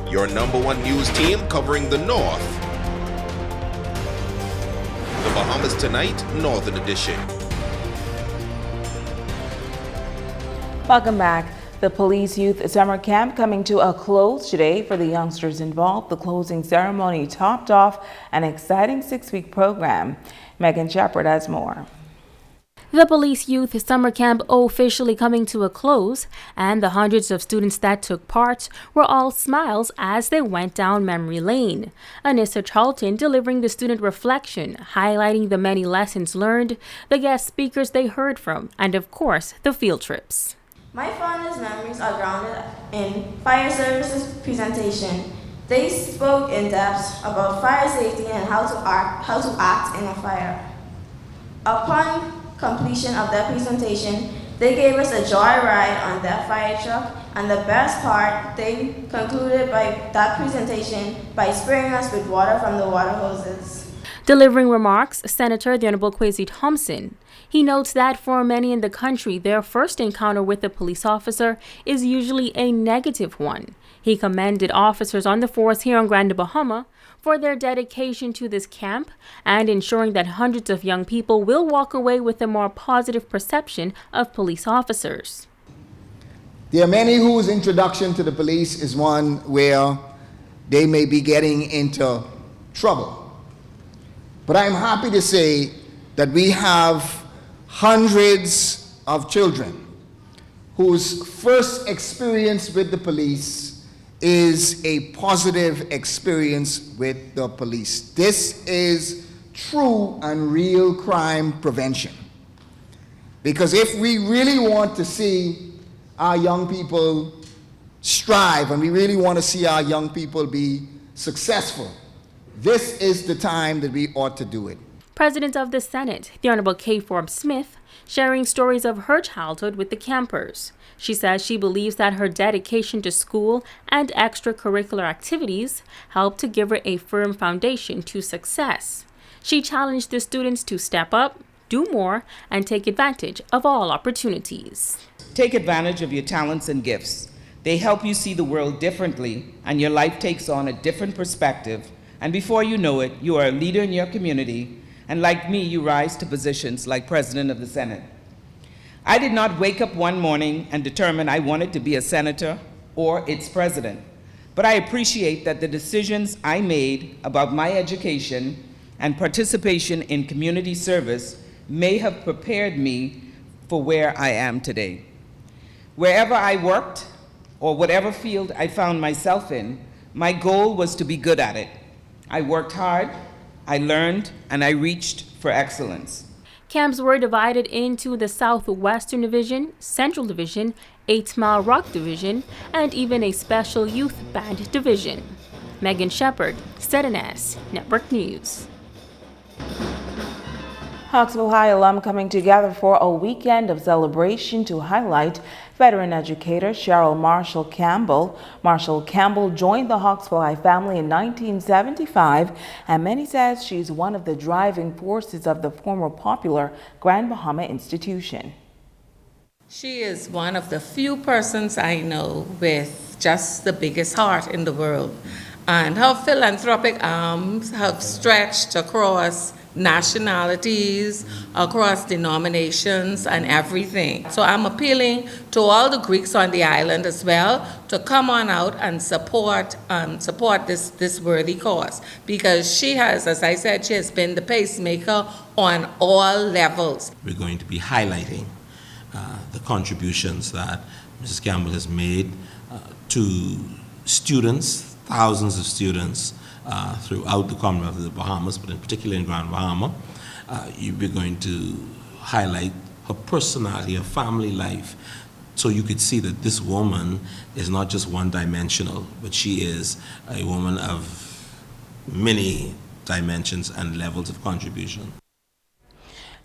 your #1 news team covering the North. The Bahamas Tonight, Northern Edition. Welcome back. The Police Youth Summer Camp coming to a close today for the youngsters involved. The closing ceremony topped off an exciting 6-week program. Megan Shepard has more. The Police Youth Summer Camp officially coming to a close, and the hundreds of students that took part were all smiles as they went down memory lane. Anissa Charlton delivering the student reflection, highlighting the many lessons learned, the guest speakers they heard from, and of course, the field trips. My fondest memories are grounded in fire services presentation. They spoke in depth about fire safety and how to act in a fire. Upon completion of their presentation, they gave us a joy ride on their fire truck, and the best part, they concluded by that presentation by spraying us with water from the water hoses. Delivering remarks, Senator the Honorable Kwesi Thompson. He notes that for many in the country, their first encounter with a police officer is usually a negative one. He commended officers on the force here on Grand Bahama for their dedication to this camp and ensuring that hundreds of young people will walk away with a more positive perception of police officers. There are many whose introduction to the police is one where they may be getting into trouble. But I'm happy to say that we have hundreds of children whose first experience with the police is a positive experience with the police. This is true and real crime prevention. Because if we really want to see our young people strive and we really want to see our young people be successful, this is the time that we ought to do it. President of the Senate, the Honorable Kay Forbes Smith, sharing stories of her childhood with the campers. She says she believes that her dedication to school and extracurricular activities helped to give her a firm foundation to success. She challenged the students to step up, do more, and take advantage of all opportunities. Take advantage of your talents and gifts. They help you see the world differently, and your life takes on a different perspective. And before you know it, you are a leader in your community, and like me, you rise to positions like President of the Senate. I did not wake up one morning and determine I wanted to be a senator or its president, but I appreciate that the decisions I made about my education and participation in community service may have prepared me for where I am today. Wherever I worked, or whatever field I found myself in, my goal was to be good at it. I worked hard, I learned, and I reached for excellence. Camps were divided into the Southwestern Division, Central Division, 8 Mile Rock Division, and even a special youth band division. Megan Shepard, ZNS Network News. Hawksville High alum coming together for a weekend of celebration to highlight veteran educator Cheryl Marshall Campbell. Marshall Campbell joined the Hawksville High family in 1975, and many says she's one of the driving forces of the former popular Grand Bahama institution. She is one of the few persons I know with just the biggest heart in the world, and her philanthropic arms have stretched across nationalities, across denominations and everything. So I'm appealing to all the Greeks on the island as well to come on out and support this worthy cause, because she has, as I said, she has been the pacemaker on all levels. We're going to be highlighting the contributions that Mrs. Campbell has made to students, thousands of students, throughout the Commonwealth of the Bahamas, but in particular in Grand Bahama. We're going to highlight her personality, her family life, so you could see that this woman is not just one-dimensional, but she is a woman of many dimensions and levels of contribution.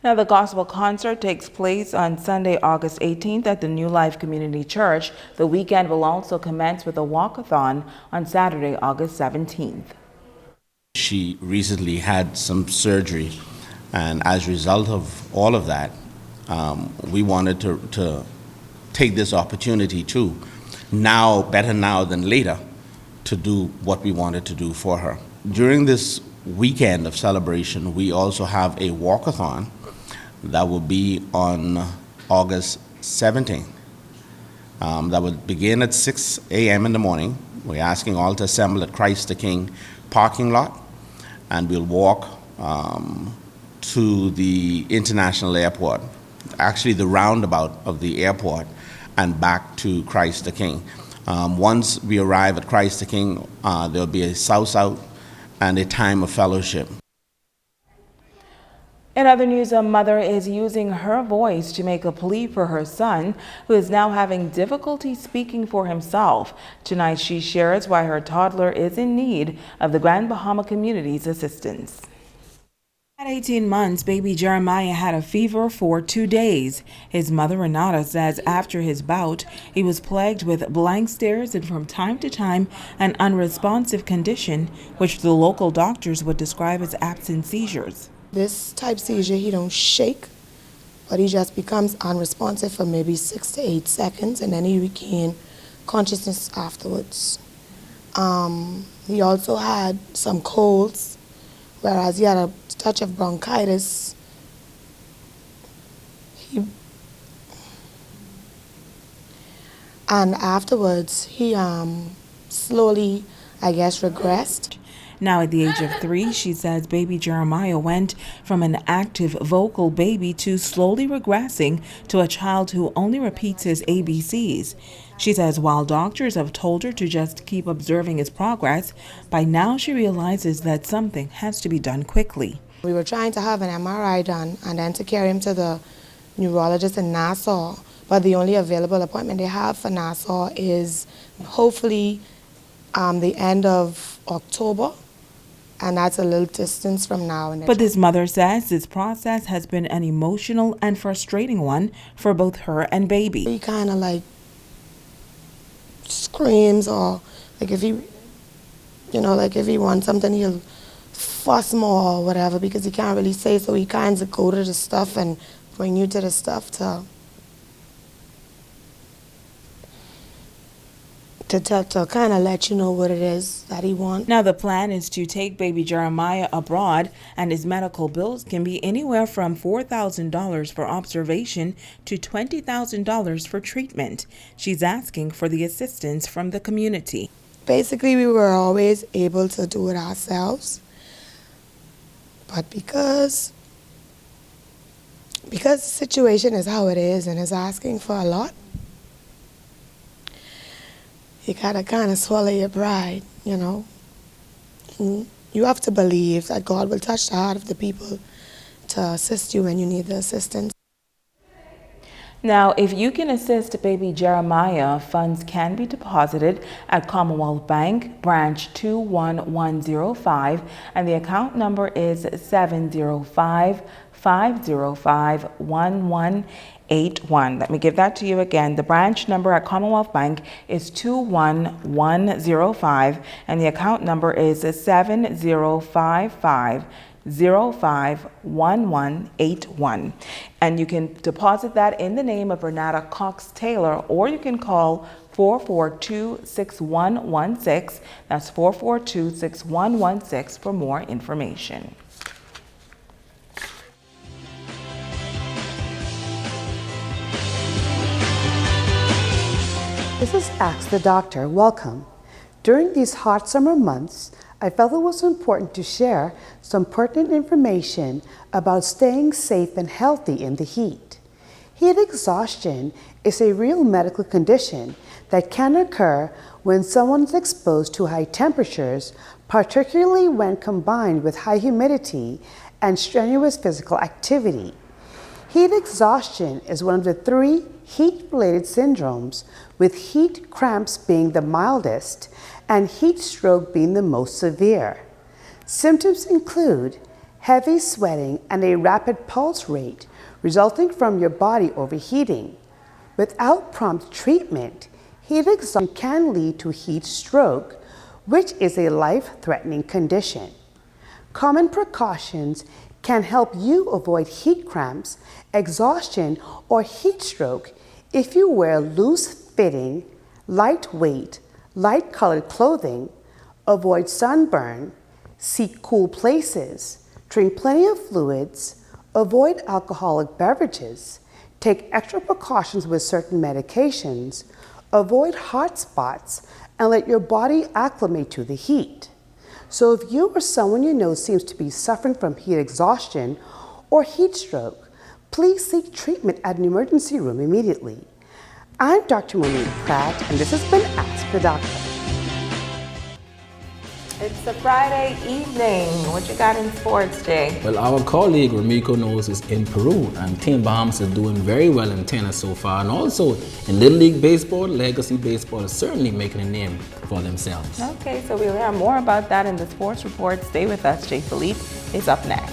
Now, the gospel concert takes place on Sunday, August 18th at the New Life Community Church. The weekend will also commence with a walkathon on Saturday, August 17th. She recently had some surgery, and as a result of all of that, we wanted to take this opportunity too, now, better now than later, to do what we wanted to do for her. During this weekend of celebration, we also have a walkathon that will be on August 17th. That will begin at 6 a.m. in the morning. We're asking all to assemble at Christ the King parking lot, and we'll walk to the international airport, actually the roundabout of the airport, and back to Christ the King. Once we arrive at Christ the King, there'll be a south-out and a time of fellowship. In other news, a mother is using her voice to make a plea for her son, who is now having difficulty speaking for himself. Tonight, she shares why her toddler is in need of the Grand Bahama community's assistance. At 18 months, baby Jeremiah had a fever for 2 days. His mother, Renata, says after his bout, he was plagued with blank stares and from time to time an unresponsive condition, which the local doctors would describe as absent seizures. This type seizure, he don't shake, but he just becomes unresponsive for maybe 6 to 8 seconds, and then he regains consciousness afterwards. He also had some colds, whereas he had a touch of bronchitis. And afterwards, he slowly, I guess, regressed. Now at the age of 3, she says baby Jeremiah went from an active vocal baby to slowly regressing to a child who only repeats his ABCs. She says while doctors have told her to just keep observing his progress, by now she realizes that something has to be done quickly. We were trying to have an MRI done and then to carry him to the neurologist in Nassau, but the only available appointment they have for Nassau is hopefully the end of October. And that's a little distance from now. But this mother says this process has been an emotional and frustrating one for both her and baby. He kind of like screams, or like if he, like if he wants something, he'll fuss more or whatever because he can't really say. So he kind of go to the stuff and bring you to the stuff to kind of let you know what it is that he wants. Now the plan is to take baby Jeremiah abroad, and his medical bills can be anywhere from $4,000 for observation to $20,000 for treatment. She's asking for the assistance from the community. Basically, we were always able to do it ourselves, but because the situation is how it is and is asking for a lot, you gotta kind of swallow your pride, You have to believe that God will touch the heart of the people to assist you when you need the assistance. Now, if you can assist baby Jeremiah, funds can be deposited at Commonwealth Bank, branch 21105, and the account number is 705-505-1181. Let me give that to you again. The branch number at Commonwealth Bank is 21105, and the account number is 7055-051181. And you can deposit that in the name of Renata Cox Taylor, or you can call 442-6116. That's 442-6116 for more information. This is Ask the Doctor. Welcome. During these hot summer months, I felt it was important to share some pertinent information about staying safe and healthy in the heat. Heat exhaustion is a real medical condition that can occur when someone is exposed to high temperatures, particularly when combined with high humidity and strenuous physical activity. Heat exhaustion is one of the 3 heat-related syndromes, with heat cramps being the mildest and heat stroke being the most severe. Symptoms include heavy sweating and a rapid pulse rate resulting from your body overheating. Without prompt treatment, heat exhaustion can lead to heat stroke, which is a life-threatening condition. Common precautions can help you avoid heat cramps, exhaustion, or heat stroke if you wear loose-fitting, lightweight, light-colored clothing, avoid sunburn, seek cool places, drink plenty of fluids, avoid alcoholic beverages, take extra precautions with certain medications, avoid hot spots, and let your body acclimate to the heat. So if you or someone you know seems to be suffering from heat exhaustion or heat stroke, please seek treatment at an emergency room immediately. I'm Dr. Monique Pratt, and this has been Ask the Doctor. It's a Friday evening. What you got in sports, Jay? Well, our colleague Ramiko knows is in Peru, and Team Bahamas is doing very well in tennis so far. And also in Little League Baseball, Legacy Baseball is certainly making a name for themselves. Okay, so we'll hear more about that in the sports report. Stay with us. Jay Philippe is up next.